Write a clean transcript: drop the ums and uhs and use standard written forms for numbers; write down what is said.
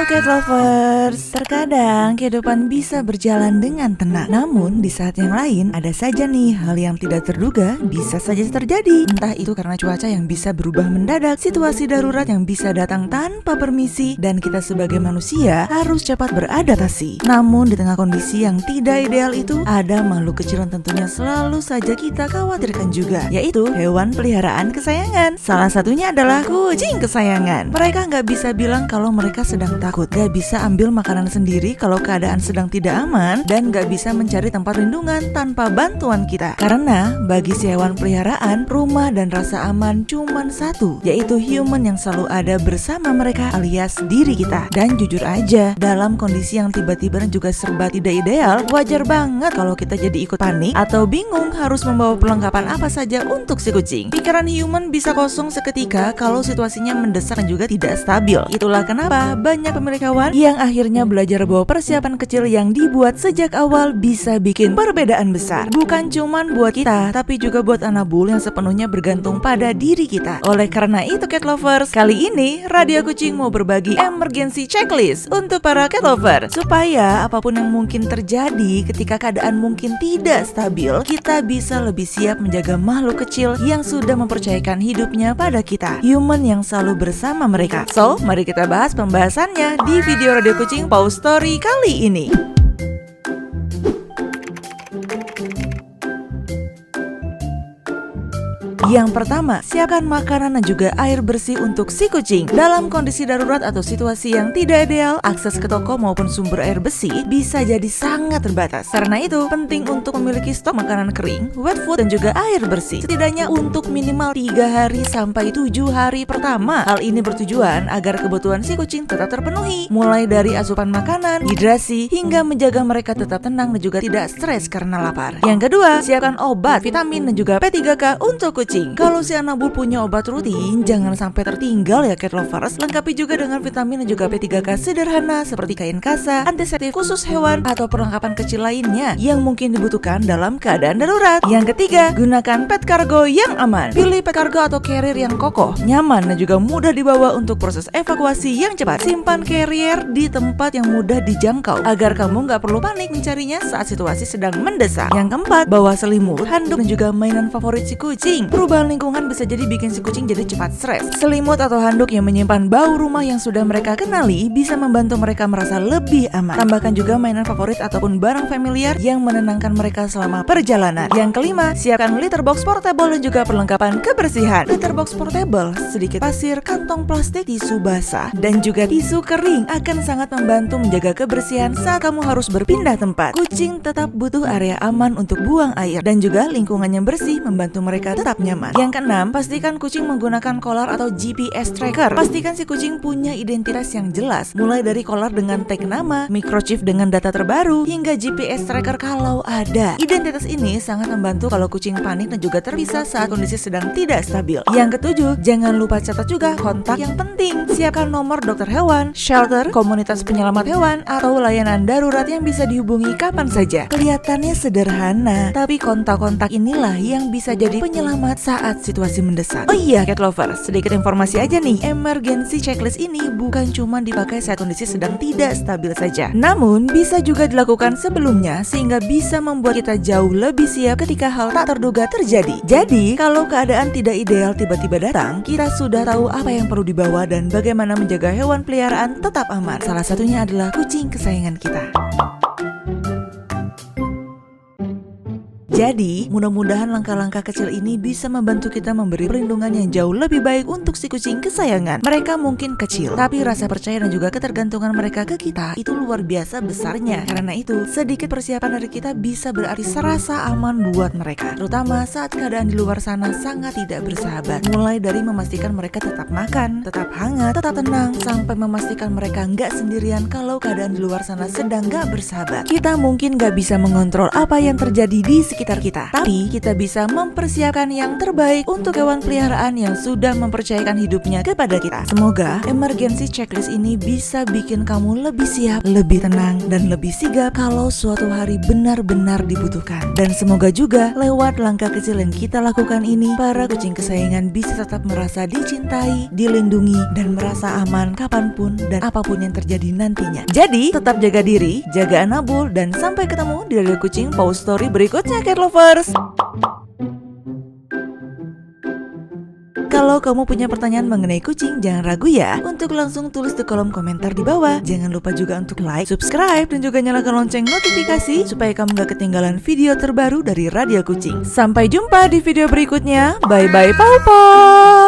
Cat Lovers, terkadang kehidupan bisa berjalan dengan tenang. Namun di saat yang lain ada saja nih hal yang tidak terduga bisa saja terjadi. Entah itu karena cuaca yang bisa berubah mendadak, situasi darurat yang bisa datang tanpa permisi, dan kita sebagai manusia harus cepat beradaptasi. Namun di tengah kondisi yang tidak ideal itu, ada makhluk kecil yang tentunya selalu saja kita khawatirkan juga, yaitu hewan peliharaan kesayangan. Salah satunya adalah kucing kesayangan. Mereka nggak bisa bilang kalau mereka sedang takut, gak bisa ambil makanan sendiri kalau keadaan sedang tidak aman, dan gak bisa mencari tempat lindungan tanpa bantuan kita. Karena bagi si hewan peliharaan, rumah dan rasa aman cuman satu, yaitu human yang selalu ada bersama mereka alias diri kita. Dan jujur aja, dalam kondisi yang tiba-tiba dan juga serba tidak ideal, wajar banget kalau kita jadi ikut panik atau bingung harus membawa perlengkapan apa saja untuk si kucing. Pikiran human bisa kosong seketika kalau situasinya mendesak dan juga tidak stabil. Itulah kenapa banyak pemilik hewan yang akhirnya belajar bahwa persiapan kecil yang dibuat sejak awal bisa bikin perbedaan besar. Bukan cuman buat kita, tapi juga buat anak bul yang sepenuhnya bergantung pada diri kita. Oleh karena itu Cat Lovers, kali ini Radio Kucing mau berbagi emergency checklist untuk para Cat Lovers, supaya apapun yang mungkin terjadi ketika keadaan mungkin tidak stabil, kita bisa lebih siap menjaga makhluk kecil yang sudah mempercayakan hidupnya pada kita, human yang selalu bersama mereka. So, mari kita bahas pembahasannya di video Radio Kucing Pause Story kali ini. Yang pertama, siapkan makanan dan juga air bersih untuk si kucing. Dalam kondisi darurat atau situasi yang tidak ideal, akses ke toko maupun sumber air bersih bisa jadi sangat terbatas. Karena itu, penting untuk memiliki stok makanan kering, wet food, dan juga air bersih, setidaknya untuk minimal 3 hari sampai 7 hari pertama. Hal ini bertujuan agar kebutuhan si kucing tetap terpenuhi, mulai dari asupan makanan, hidrasi, hingga menjaga mereka tetap tenang dan juga tidak stres karena lapar. Yang kedua, siapkan obat, vitamin, dan juga P3K untuk kucing. Kalau si anak bul punya obat rutin, jangan sampai tertinggal ya Cat Lovers. Lengkapi juga dengan vitamin dan juga P3K sederhana seperti kain kasa, antiseptik khusus hewan, atau perlengkapan kecil lainnya yang mungkin dibutuhkan dalam keadaan darurat. Yang ketiga, gunakan pet cargo yang aman. Pilih pet cargo atau carrier yang kokoh, nyaman, dan juga mudah dibawa untuk proses evakuasi yang cepat. Simpan carrier di tempat yang mudah dijangkau agar kamu nggak perlu panik mencarinya saat situasi sedang mendesak. Yang keempat, bawa selimut, handuk, dan juga mainan favorit si kucing. Perubahan lingkungan bisa jadi bikin si kucing jadi cepat stres. Selimut atau handuk yang menyimpan bau rumah yang sudah mereka kenali bisa membantu mereka merasa lebih aman. Tambahkan juga mainan favorit ataupun barang familiar yang menenangkan mereka selama perjalanan. Yang kelima, siapkan litter box portable dan juga perlengkapan kebersihan. Litter box portable, sedikit pasir, kantong plastik, tisu basah, dan juga tisu kering akan sangat membantu menjaga kebersihan saat kamu harus berpindah tempat. Kucing tetap butuh area aman untuk buang air, dan juga lingkungan yang bersih membantu mereka tetap nyaman. Yang keenam, pastikan kucing menggunakan collar atau GPS tracker. Pastikan si kucing punya identitas yang jelas, mulai dari collar dengan tag nama, microchip dengan data terbaru, hingga GPS tracker kalau ada. Identitas ini sangat membantu kalau kucing panik dan juga terpisah saat kondisi sedang tidak stabil. Yang ketujuh, jangan lupa catat juga kontak yang penting. Siapkan nomor dokter hewan, shelter, komunitas penyelamat hewan, atau layanan darurat yang bisa dihubungi kapan saja. Kelihatannya sederhana, tapi kontak-kontak inilah yang bisa jadi penyelamat saat situasi mendesak. Oh iya Cat Lovers, sedikit informasi aja nih, emergency checklist ini bukan cuma dipakai saat kondisi sedang tidak stabil saja, namun bisa juga dilakukan sebelumnya sehingga bisa membuat kita jauh lebih siap ketika hal tak terduga terjadi. Jadi kalau keadaan tidak ideal tiba-tiba datang, kita sudah tahu apa yang perlu dibawa dan bagaimana menjaga hewan peliharaan tetap aman. Salah satunya adalah kucing kesayangan kita. Jadi, mudah-mudahan langkah-langkah kecil ini bisa membantu kita memberi perlindungan yang jauh lebih baik untuk si kucing kesayangan. Mereka mungkin kecil, tapi rasa percaya dan juga ketergantungan mereka ke kita itu luar biasa besarnya. Karena itu, sedikit persiapan dari kita bisa berarti serasa aman buat mereka, terutama saat keadaan di luar sana sangat tidak bersahabat. Mulai dari memastikan mereka tetap makan, tetap hangat, tetap tenang, sampai memastikan mereka nggak sendirian kalau keadaan di luar sana sedang nggak bersahabat. Kita mungkin nggak bisa mengontrol apa yang terjadi di sekitar sekitar kita. Tapi kita bisa mempersiapkan yang terbaik untuk hewan peliharaan yang sudah mempercayakan hidupnya kepada kita. Semoga emergency checklist ini bisa bikin kamu lebih siap, lebih tenang, dan lebih sigap kalau suatu hari benar-benar dibutuhkan. Dan semoga juga lewat langkah kecil yang kita lakukan ini, para kucing kesayangan bisa tetap merasa dicintai, dilindungi, dan merasa aman kapanpun dan apapun yang terjadi nantinya. Jadi tetap jaga diri, jaga anabul, dan sampai ketemu di Radio Kucing Pause Story berikutnya, cat lovers. Kalau kamu punya pertanyaan mengenai kucing, jangan ragu ya untuk langsung tulis di kolom komentar di bawah. Jangan lupa juga untuk like, subscribe, dan juga nyalakan lonceng notifikasi supaya kamu gak ketinggalan video terbaru dari Radio Kucing. Sampai jumpa di video berikutnya. Bye-bye, pau-pau.